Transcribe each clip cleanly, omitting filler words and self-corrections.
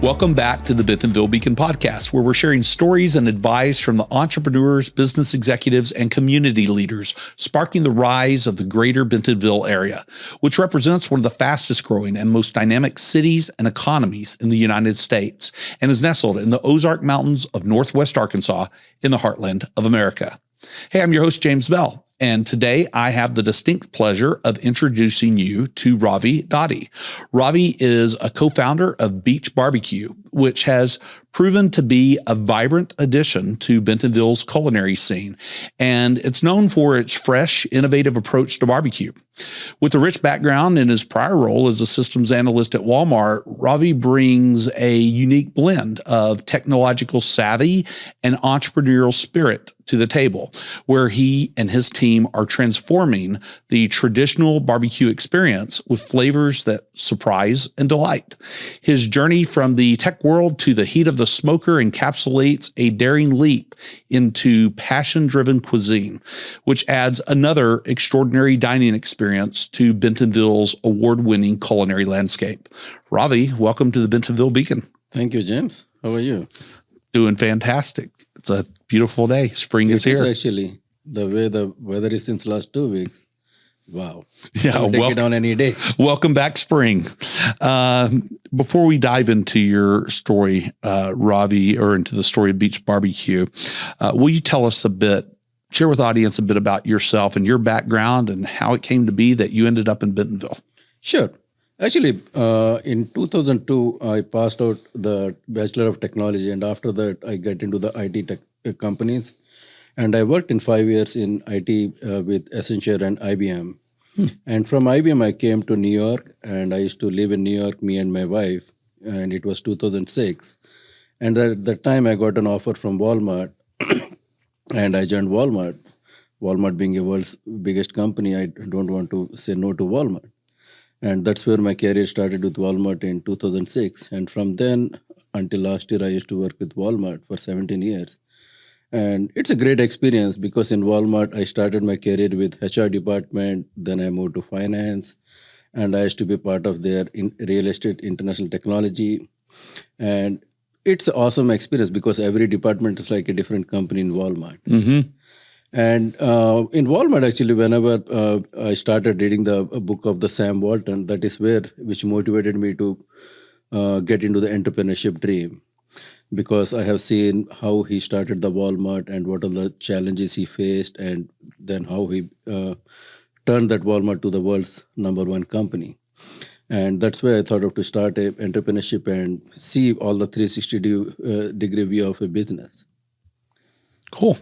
Welcome back to the Bentonville Beacon podcast, where we're sharing stories and advice from the entrepreneurs, business executives, and community leaders sparking the rise of the Greater Bentonville Area, which represents one of the fastest growing and most dynamic cities and economies in the United States and is nestled in the Ozark Mountains of Northwest Arkansas in the heartland of America. Hey, I'm your host, James Bell. And today I have the distinct pleasure of introducing you to Ravi Dadi. Ravi is a co-founder of Beach BBQ, which has proven to be a vibrant addition to Bentonville's culinary scene. And it's known for its fresh, innovative approach to barbecue. With a rich background in his prior role as a systems analyst at Walmart, Ravi brings a unique blend of technological savvy and entrepreneurial spirit to the table, where he and his team are transforming the traditional barbecue experience with flavors that surprise and delight. His journey from the tech world to the heat of the smoker encapsulates a daring leap into passion-driven cuisine, which adds another extraordinary dining experience to Bentonville's award-winning culinary landscape. Ravi, welcome to the Bentonville Beacon. Thank you, James. How are you? Doing fantastic. It's a beautiful day. Spring is here. Actually, the way the weather is since last 2 weeks. Wow. Yeah, I'll take it on any day. Welcome back, spring. Before we dive into your story, Ravi, or into the story of Beach BBQ, will you tell us share with the audience a bit about yourself and your background and how it came to be that you ended up in Bentonville? Sure. Actually, in 2002, I passed out the Bachelor of Technology, and after that, I got into the IT tech companies. And I worked in 5 years in IT with Accenture and IBM. And from IBM, I came to New York, and I used to live in New York, me and my wife, and it was 2006. And at that time, I got an offer from Walmart, and I joined Walmart. Walmart being the world's biggest company, I don't want to say no to Walmart. And that's where my career started with Walmart in 2006. And from then until last year, I used to work with Walmart for 17 years. And it's a great experience because in Walmart, I started my career with HR department, then I moved to finance, and I used to be part of their real estate international technology. And it's an awesome experience because every department is like a different company in Walmart. Mm-hmm. And in Walmart, actually, whenever I started reading the book of the Sam Walton, that is which motivated me to get into the entrepreneurship dream. Because I have seen how he started the Walmart and what are the challenges he faced, and then how he turned that Walmart to the world's #1 company. And that's why I thought of to start a entrepreneurship and see all the 360-degree view of a business. Cool.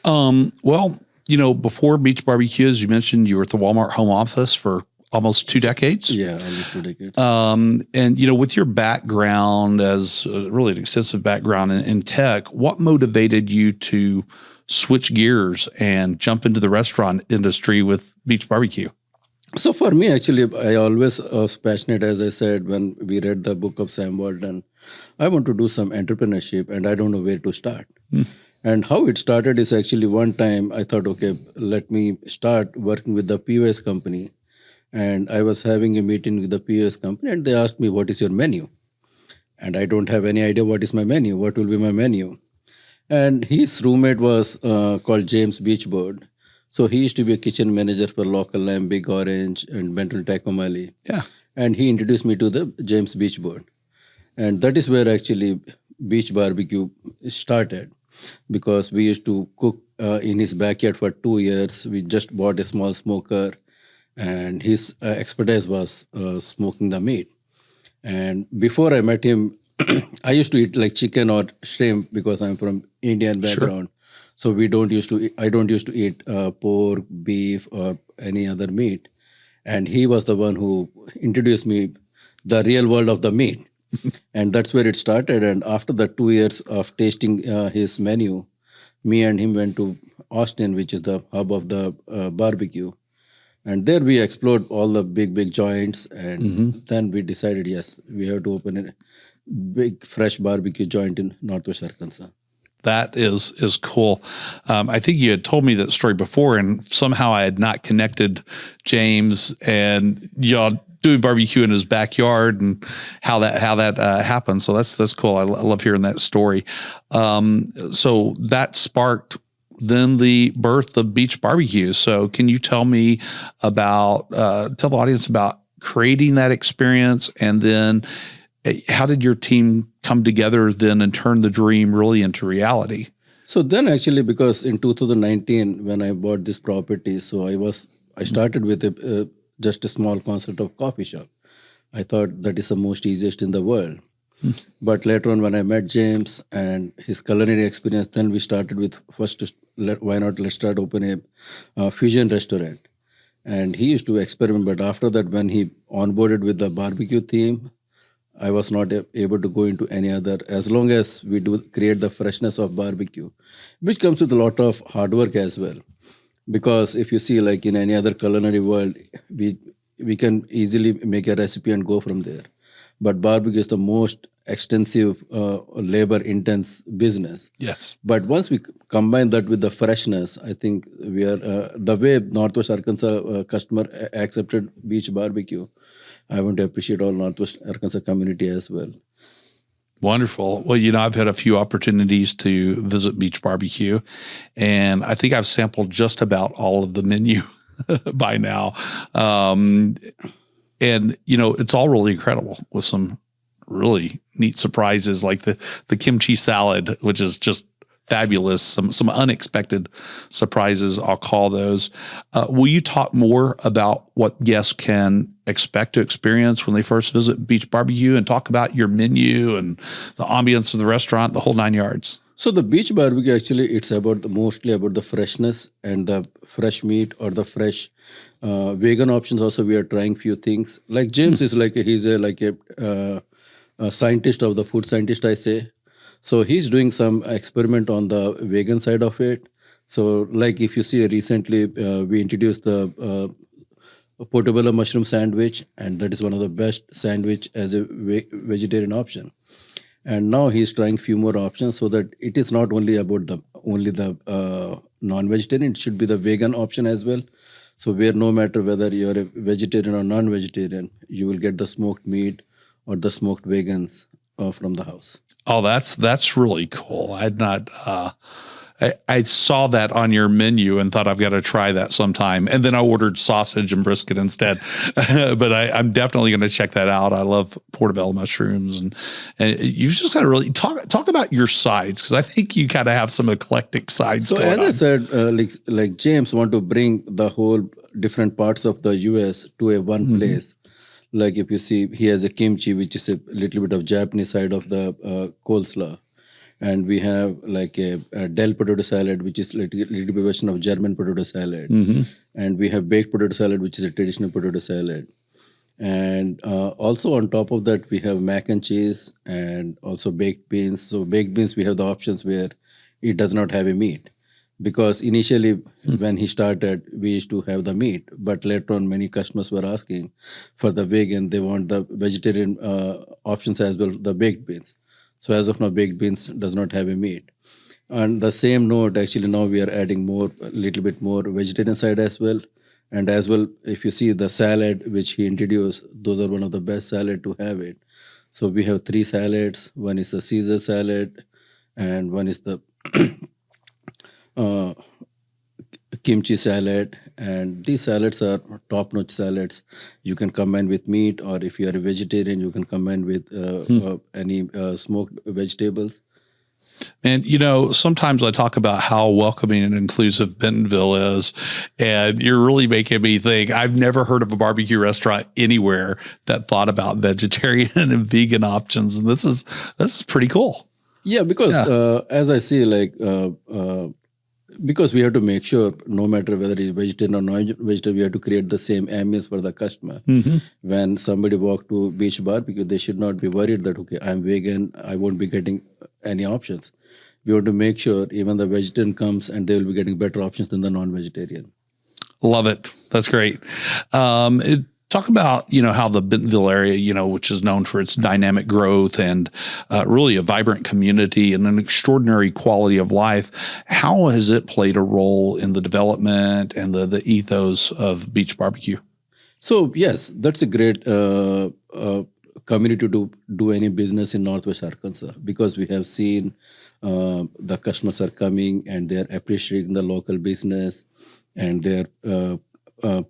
Well, before Beach BBQ, as you mentioned, you were at the Walmart home office for almost 2 decades. Yeah, almost 2 decades. And, with your background as really an extensive background in tech, what motivated you to switch gears and jump into the restaurant industry with Beach BBQ? So for me, actually, I always was passionate, as I said, when we read the book of Sam Walton. I want to do some entrepreneurship and I don't know where to start. And how it started is actually one time I thought, okay, let me start working with the POS company. And I was having a meeting with the POS company and they asked me, what is your menu? And I don't have any idea what is my menu, what will be my menu. And his roommate was called James Beachboard. So he used to be a kitchen manager for Local Lamb, Big Orange, and Bentonville Tacomali. Yeah. And he introduced me to the James Beachboard. And that is where actually Beach BBQ started. Because we used to cook in his backyard for 2 years. We just bought a small smoker. And his expertise was smoking the meat. And before I met him, I used to eat like chicken or shrimp because I'm from Indian background. Sure. So I don't used to eat pork, beef, or any other meat. And he was the one who introduced me the real world of the meat. And that's where it started. And after the 2 years of tasting his menu, me and him went to Austin, which is the hub of the barbecue. And there we explored all the big joints. And then we decided, yes, we have to open a big fresh barbecue joint in Northwest Arkansas. That is cool. I think you had told me that story before, and somehow I had not connected James and y'all doing barbecue in his backyard and how that happened. So that's cool. I love hearing that story. So that sparked then the birth of Beach BBQ. So can you tell me about, tell the audience about creating that experience, and then how did your team come together then and turn the dream really into reality? So then actually, because in 2019, when I bought this property, so I started with just a small concept of coffee shop. I thought that is the most easiest in the world. But later on, when I met James and his culinary experience, then we started with why not let's start open a fusion restaurant. And he used to experiment, but after that, when he onboarded with the barbecue theme, I was not able to go into any other, as long as we do create the freshness of barbecue, which comes with a lot of hard work as well. Because if you see, like in any other culinary world, we can easily make a recipe and go from there. But barbecue is the most extensive, labor-intense business. Yes. But once we combine that with the freshness, I think we are the way Northwest Arkansas customer accepted Beach BBQ. I want to appreciate all Northwest Arkansas community as well. Wonderful. Well, I've had a few opportunities to visit Beach BBQ, and I think I've sampled just about all of the menu by now. And, it's all really incredible with some really neat surprises like the kimchi salad, which is just fabulous. Some unexpected surprises, I'll call those. Will you talk more about what guests can expect to experience when they first visit Beach BBQ, and talk about your menu and the ambience of the restaurant, the whole 9 yards? So the Beach BBQ, actually, it's mostly about the freshness and the fresh meat or the fresh vegan options. Also, we are trying few things. Like James is he's a scientist of the food scientist, I say. So he's doing some experiment on the vegan side of it. So like if you see recently, we introduced the portobello mushroom sandwich, and that is one of the best sandwich as a vegetarian option. And now he's trying few more options, so that it is not only about the non-vegetarian, it should be the vegan option as well. So where no matter whether you're a vegetarian or non-vegetarian, you will get the smoked meat or the smoked vegans from the house. Oh, that's really cool. I had not. I saw that on your menu and thought I've got to try that sometime. And then I ordered sausage and brisket instead. But I'm definitely going to check that out. I love portobello mushrooms, and you've just got to really talk about your sides, because I think you kind of have some eclectic sides. So as I said, like James want to bring the whole different parts of the U.S. to a one place. Like if you see, he has a kimchi, which is a little bit of Japanese side of the coleslaw. And we have like a Del potato salad, which is little bit version of German potato salad. And we have baked potato salad, which is a traditional potato salad. And also on top of that, we have mac and cheese and also baked beans. So baked beans, we have the options where it does not have a meat. Because initially, when he started, we used to have the meat. But later on, many customers were asking for the vegan. They want the vegetarian options as well, the baked beans. So as of now, baked beans does not have a meat. On the same note, actually now we are adding a little bit more vegetarian side as well. And as well, if you see the salad which he introduced, those are one of the best salad to have it. So we have 3 salads. One is the Caesar salad, and one is the kimchi salad. And these salads are top-notch salads. You can combine with meat, or if you are a vegetarian, you can combine with any smoked vegetables. And, sometimes I talk about how welcoming and inclusive Bentonville is, and you're really making me think. I've never heard of a barbecue restaurant anywhere that thought about vegetarian and vegan options, and this is pretty cool. Yeah, because as I see, because we have to make sure no matter whether it's vegetarian or non-vegetarian, we have to create the same ambience for the customer. When somebody walk to Beach BBQ, they should not be worried that, okay, I'm vegan, I won't be getting any options. We want to make sure even the vegetarian comes and they will be getting better options than the non-vegetarian. Love it. That's great. Talk about, how the Bentonville area, which is known for its dynamic growth and really a vibrant community and an extraordinary quality of life. How has it played a role in the development and the ethos of Beach BBQ? So yes, that's a great community to do any business in Northwest Arkansas, because we have seen the customers are coming and they are appreciating the local business, and they're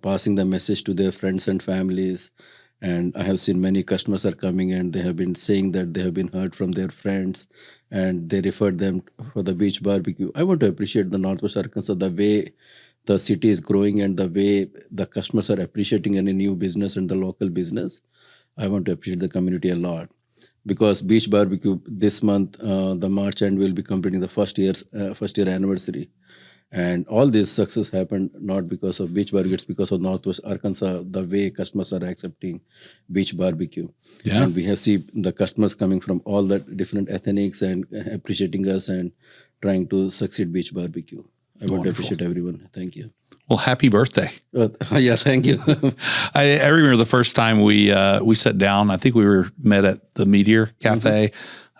passing the message to their friends and families. And I have seen many customers are coming and they have been saying that they have been heard from their friends and they referred them for the beach barbecue. I want to appreciate the Northwest Arkansas, the way the city is growing and the way the customers are appreciating any new business and the local business. I want to appreciate the community a lot, because beach barbecue this month, the March end, will be completing the first year anniversary. And all this success happened not because of beach barbecue, it's because of Northwest Arkansas, the way customers are accepting beach barbecue. Yeah. And we have seen the customers coming from all the different ethnics and appreciating us and trying to succeed beach barbecue. I want to appreciate everyone. Thank you. Well, happy birthday. Yeah, thank you. I remember the first time we sat down, I think we were met at the Meteor Cafe.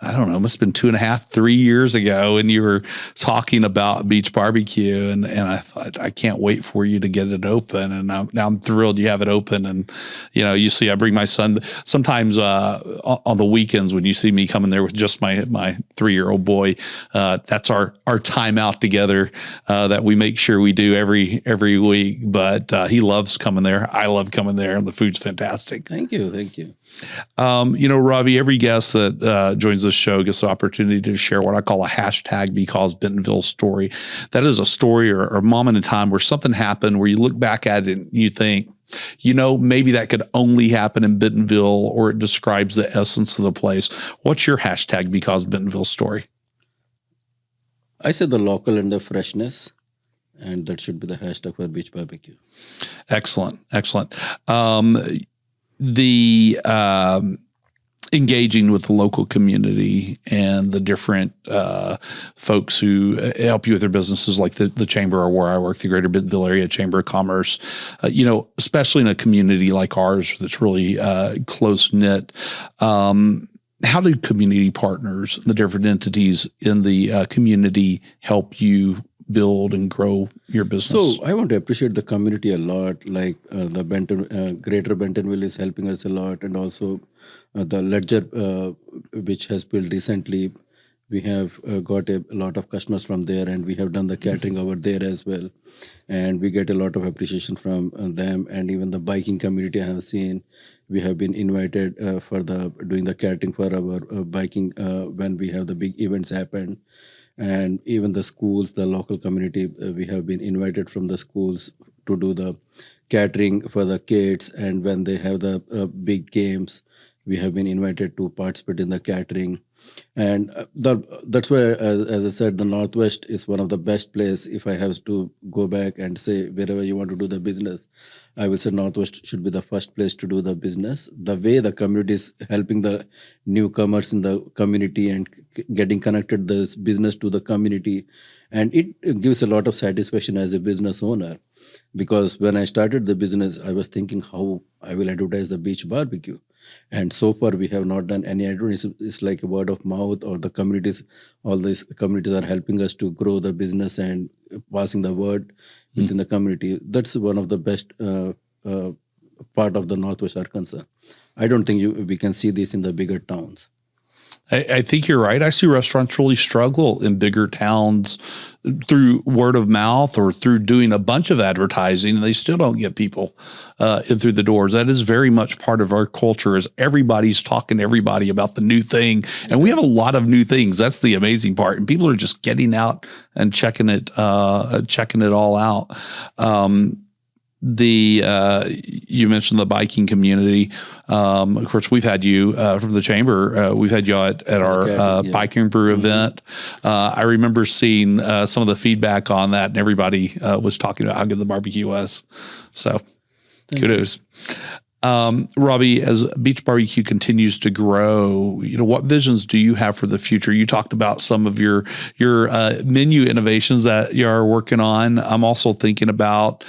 I don't know, it must have been 2.5, 3 years ago, and you were talking about beach barbecue, and I thought, I can't wait for you to get it open, and now I'm thrilled you have it open. And you see, I bring my son sometimes on the weekends when you see me coming there with just my 3-year-old boy. That's our time out together that we make sure we do every week. But he loves coming there. I love coming there, and the food's fantastic. Thank you. Ravi, every guest that joins this show gets the opportunity to share what I call a hashtag because Bentonville story. That is a story or a moment in time where something happened where you look back at it and you think, maybe that could only happen in Bentonville, or it describes the essence of the place. What's your hashtag because Bentonville story? I said the local and the freshness, and that should be the hashtag for beach barbecue. Excellent. The engaging with the local community and the different folks who help you with their businesses, like the chamber where I work, the Greater Bentonville Area Chamber of Commerce, especially in a community like ours that's really close knit. How do community partners, the different entities in the community, help you build and grow your business? So I want to appreciate the community a lot. Like the Greater Bentonville is helping us a lot, and also the Ledger, which has built recently. We have got a lot of customers from there, and we have done the catering over there as well, and we get a lot of appreciation from them. And even the biking community, I have seen, we have been invited for doing the catering for our biking when we have the big events happen. And even the schools, the local community, we have been invited from the schools to do the catering for the kids. And when they have the big games, we have been invited to participate in the catering. And that's why, as I said, the Northwest is one of the best place. If I have to go back and say wherever you want to do the business, I will say Northwest should be the first place to do the business. The way the community is helping the newcomers in the community and getting connected this business to the community, and it gives a lot of satisfaction as a business owner. Because when I started the business, I was thinking how I will advertise the beach barbecue. And so far, we have not done any advertising. It's like a word of mouth, or the communities, all these communities are helping us to grow the business and passing the word within the community. That's one of the best part of the Northwest Arkansas. I don't think we can see this in the bigger towns. I think you're right. I see restaurants really struggle in bigger towns through word of mouth or through doing a bunch of advertising, and they still don't get people in through the doors. That is very much part of our culture, is everybody's talking to everybody about the new thing. And we have a lot of new things. That's the amazing part. And people are just getting out and checking it all out. You mentioned the biking community. Of course, we've had you from the chamber. We've had you at our biking brew event. I remember seeing some of the feedback on that, and everybody was talking about how good the barbecue was. So, kudos. Ravi, as Beach Barbecue continues to grow, what visions do you have for the future? You talked about some of your menu innovations that you are working on. I'm also thinking about,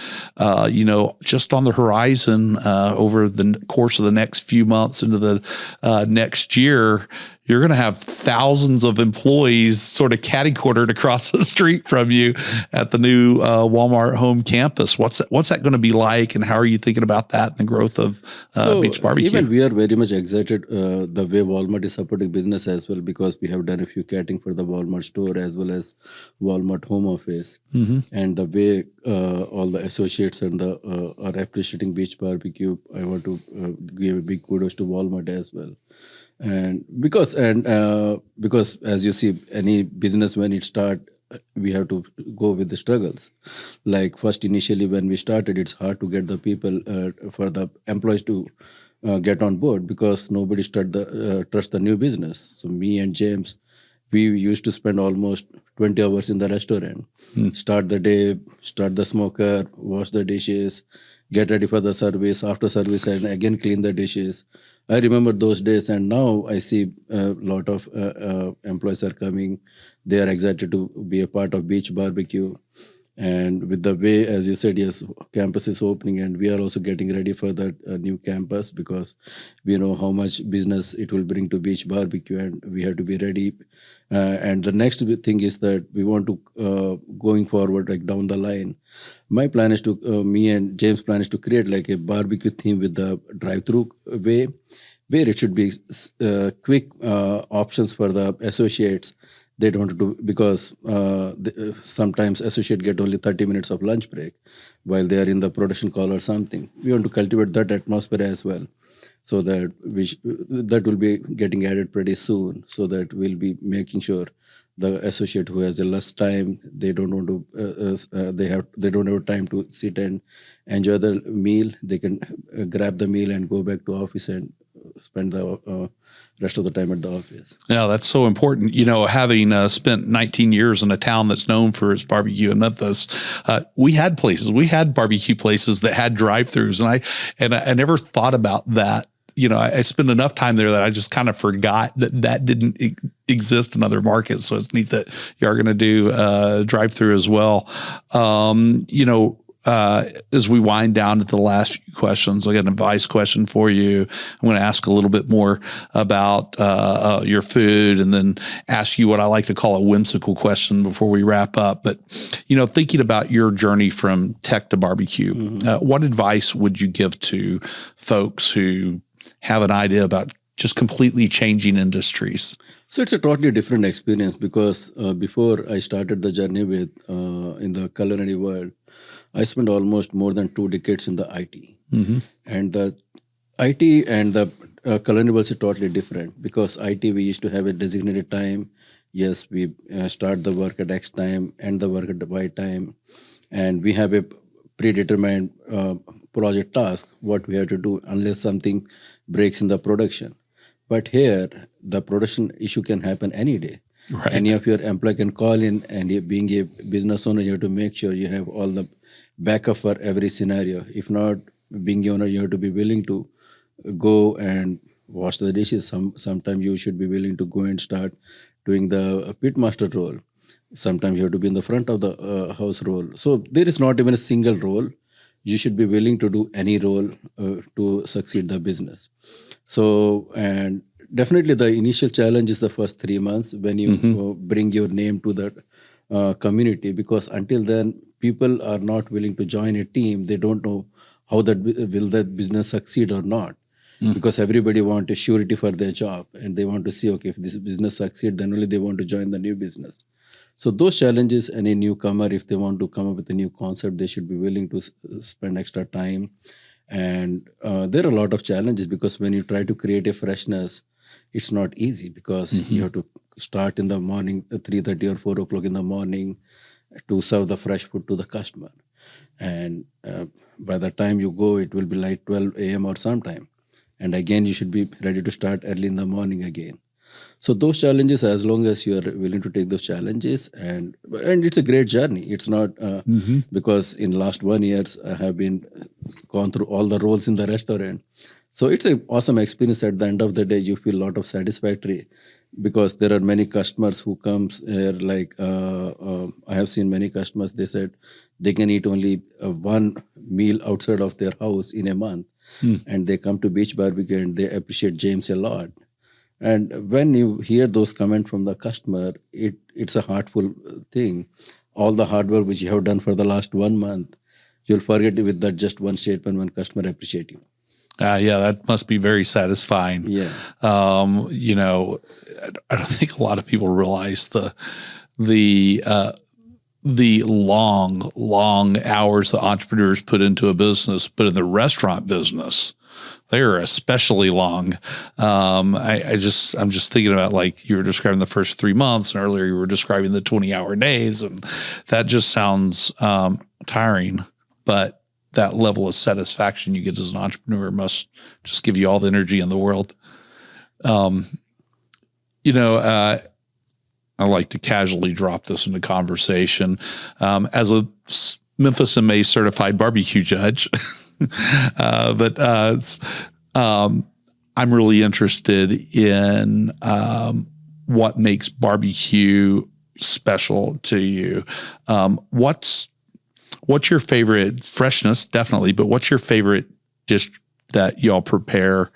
just on the horizon over the course of the next few months into the next year, you're going to have thousands of employees sort of catty-cornered across the street from you at the new Walmart home campus. What's that going to be like, and how are you thinking about that and the growth of Beach Barbecue? Even we are very much excited the way Walmart is supporting business as well, because we have done a few catering for the Walmart store as well as Walmart home office, and the way all the associates and the are appreciating Beach Barbecue. I want to give a big kudos to Walmart as well. And because as you see, any business when it start, we have to go with the struggles. Like first, initially when we started, it's hard to get the people for the employees to get on board, because nobody trust the new business. So me and James, we used to spend almost 20 hours in the restaurant. Start the day, start the smoker, wash the dishes, get ready for the service, after service, and again clean the dishes. I remember those days, and now I see a lot of employees are coming. They are excited to be a part of Beach Barbecue. And with the way, as you said, yes, campus is opening, and we are also getting ready for that new campus, because we know how much business it will bring to Beach Barbecue, and we have to be ready. And the next thing is that we want to, going forward, like down the line, my plan is to, me and James' plan is to create like a barbecue theme with the drive-through way, where it should be quick options for the associates. They don't do, because sometimes associate get only 30 minutes of lunch break while they are in the production call or something. We want to cultivate that atmosphere as well, so that that will be getting added pretty soon, so that we'll be making sure the associate who has the less time, they don't want to they don't have time to sit and enjoy the meal. They can grab the meal and go back to office and spend the rest of the time at the office. Yeah, that's so important. Having spent 19 years in a town that's known for its barbecue in Memphis, we had barbecue places that had drive-throughs, and I never thought about that. I spent enough time there that I just kind of forgot that didn't exist in other markets. So it's neat that you are going to do drive-through as well. As we wind down to the last few questions, I got an advice question for you. I'm going to ask a little bit more about your food, and then ask you what I like to call a whimsical question before we wrap up. But, thinking about your journey from tech to barbecue, what advice would you give to folks who have an idea about just completely changing industries? So it's a totally different experience, because before I started the journey with in the culinary world, I spent almost more than 2 decades in the IT. And the IT and the culinary world is totally different, because IT, we used to have a designated time. Yes, we start the work at X time, end the work at Y time, and we have a predetermined project task, what we have to do, unless something breaks in the production. But here, the production issue can happen any day. Right. Any of your employee can call in, and being a business owner, you have to make sure you have all the backup for every scenario. If not, being owner, you have to be willing to go and wash the dishes. Sometimes you should be willing to go and start doing the pit master role. Sometimes you have to be in the front of the house role. So there is not even a single role. You should be willing to do any role to succeed the business. So, and definitely the initial challenge is the first 3 months when you bring your name to that community, because until then, people are not willing to join a team. They don't know how will that business succeed or not, because everybody wants a surety for their job, and they want to see, okay, if this business succeeds, then only they want to join the new business. So those challenges, any newcomer, if they want to come up with a new concept, they should be willing to spend extra time. And there are a lot of challenges, because when you try to create a freshness, it's not easy, because you have to start in the morning, 3:30 or 4 o'clock in the morning, to serve the fresh food to the customer. And by the time you go, it will be like 12 a.m. or sometime. And again, you should be ready to start early in the morning again. So those challenges, as long as you are willing to take those challenges, and it's a great journey. It's not because in last 1 year I have been gone through all the roles in the restaurant. So it's an awesome experience. At the end of the day, you feel a lot of satisfactory, because there are many customers who comes here. Like I have seen many customers. They said they can eat only one meal outside of their house in a month, and they come to Beach Barbecue and they appreciate James a lot. And when you hear those comments from the customer, it's a heartful thing. All the hard work which you have done for the last 1 month, you'll forget it with that just one statement when customer appreciate you. Yeah, that must be very satisfying. Yeah. You know, I don't think a lot of people realize the long hours that entrepreneurs put into a business, but in the restaurant business, they are especially long. I'm just thinking about, like, you were describing the first 3 months, and earlier you were describing the 20-hour days, and that just sounds tiring. But that level of satisfaction you get as an entrepreneur must just give you all the energy in the world. I like to casually drop this into conversation. As a Memphis MA certified barbecue judge, I'm really interested in what makes barbecue special to you. What's your favorite freshness? Definitely, but what's your favorite dish that y'all prepare,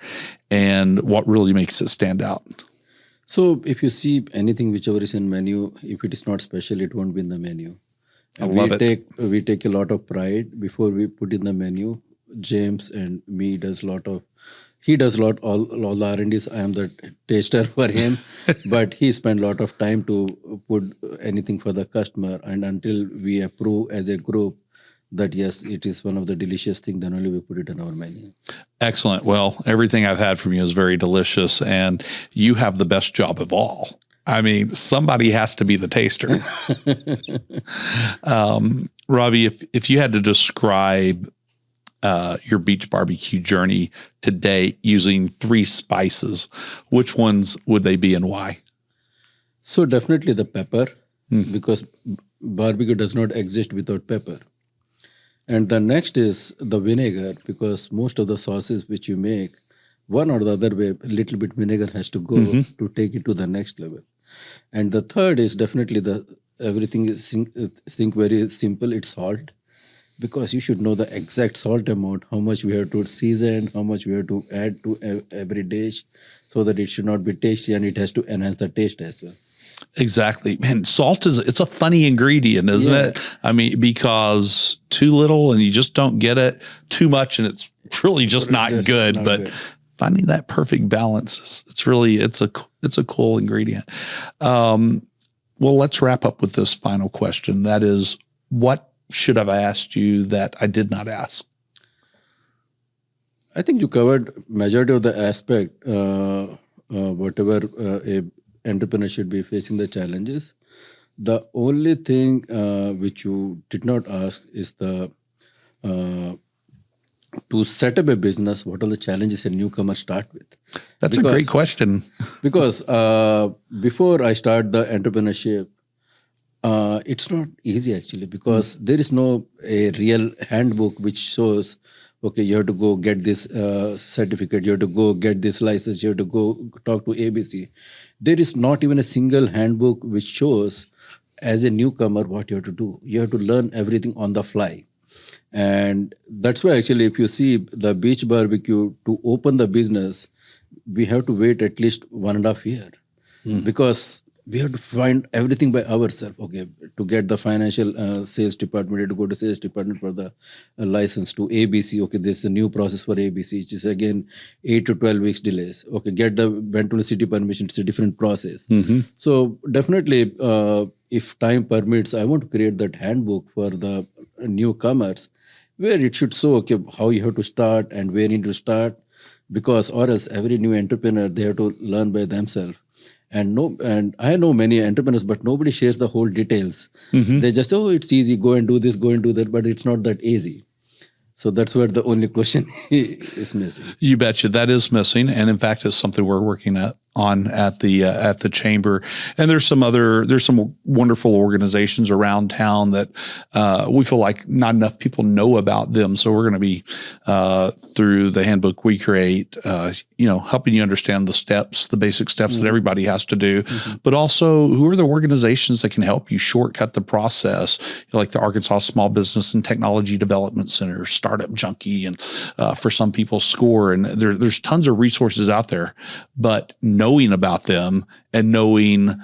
and what really makes it stand out? So if you see anything whichever is in menu, if it is not special, it won't be in the menu. And I love it. We take a lot of pride before we put in the menu. James and me does a lot all the R&Ds. I am the taster for him, but he spent a lot of time to put anything for the customer, and until we approve as a group that yes, it is one of the delicious things, then only we put it on our menu. Excellent. Well, everything I've had from you is very delicious, and you have the best job of all. I mean, somebody has to be the taster. Ravi, if you had to describe your beach barbecue journey today using 3 spices, which ones would they be and why? So definitely the pepper, because barbecue does not exist without pepper. And the next is the vinegar, because most of the sauces which you make, one or the other way, a little bit vinegar has to go to take it to the next level. And the third is definitely everything is think very simple, it's salt. Because you should know the exact salt amount, how much we have to season, how much we have to add to every dish, so that it should not be tasty and it has to enhance the taste as well. Exactly. Man, salt it's a funny ingredient, isn't it? I mean, because too little and you just don't get it, too much and it's really just not good. But finding that perfect balance, it's a cool ingredient. Well, let's wrap up with this final question. That is, what should have asked you that I did not ask? I think you covered majority of the aspect, whatever a entrepreneur should be facing the challenges. The only thing which you did not ask is to set up a business, what are the challenges a newcomer start with? That's a great question. Because before I start the entrepreneurship, it's not easy actually, because there is no a real handbook which shows, okay, you have to go get this certificate, you have to go get this license, you have to go talk to ABC. There is not even a single handbook which shows as a newcomer what you have to do. You have to learn everything on the fly. And that's why actually if you see the beach barbecue, to open the business, we have to wait at least 1.5 years. Because we have to find everything by ourselves. Okay, to get the financial sales department, to go to sales department for the license, to ABC. Okay, there's a new process for ABC, which is again 8 to 12 weeks delays. Okay, get the Bentonville city permission, it's a different process. So definitely, if time permits, I want to create that handbook for the newcomers, where it should show, okay, how you have to start and where you need to start, because or else every new entrepreneur, they have to learn by themselves. And I know many entrepreneurs, but nobody shares the whole details. They just say, oh, it's easy, go and do this, go and do that, but it's not that easy. So that's where the only question is missing. You betcha, that is missing, and in fact, it's something we're working on at the chamber. And there's some wonderful organizations around town that we feel like not enough people know about them. So we're going to be through the handbook we create, helping you understand the basic steps that everybody has to do, but also who are the organizations that can help you shortcut the process, like the Arkansas Small Business and Technology Development Center, Startup Junkie, and for some people, SCORE. And there's tons of resources out there, but no knowing about them and knowing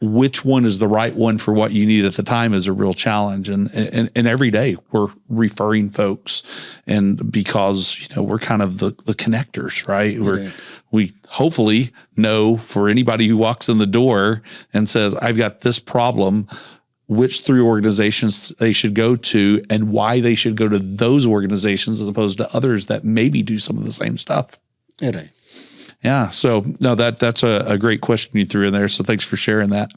which one is the right one for what you need at the time is a real challenge. And every day we're referring folks, and because, we're kind of the connectors, right? We hopefully know, for anybody who walks in the door and says, I've got this problem, which 3 organizations they should go to and why they should go to those organizations as opposed to others that maybe do some of the same stuff. Yeah, right. Yeah. So no, that's a great question you threw in there. So thanks for sharing that.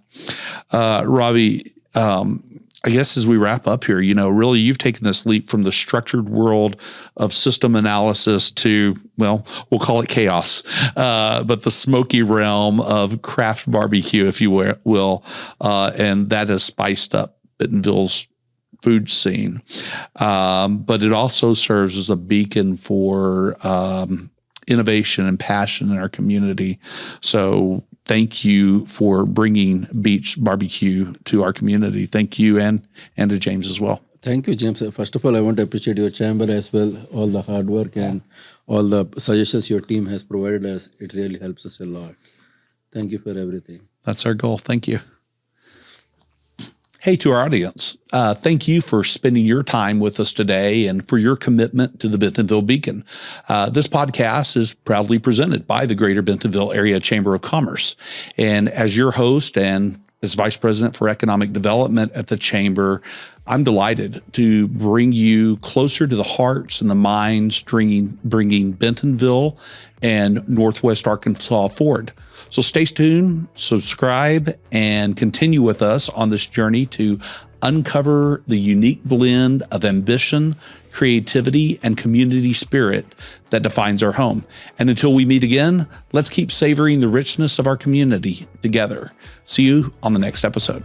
Ravi, I guess as we wrap up here, really you've taken this leap from the structured world of system analysis to, well, we'll call it chaos, but the smoky realm of craft barbecue, if you will. And that has spiced up Bentonville's food scene. But it also serves as a beacon for, innovation and passion in our community. So thank you for bringing beach barbecue to our community. Thank you and to James as well. Thank you, James. First of all, I want to appreciate your chamber as well, all the hard work and all the suggestions your team has provided us. It really helps us a lot. Thank you for everything. That's our goal. Thank you. Hey, to our audience, thank you for spending your time with us today and for your commitment to the Bentonville Beacon. This podcast is proudly presented by the Greater Bentonville Area Chamber of Commerce. And as your host and as Vice President for Economic Development at the Chamber, I'm delighted to bring you closer to the hearts and the minds, bringing Bentonville and Northwest Arkansas forward. So stay tuned, subscribe, and continue with us on this journey to uncover the unique blend of ambition, creativity, and community spirit that defines our home. And until we meet again, let's keep savoring the richness of our community together. See you on the next episode.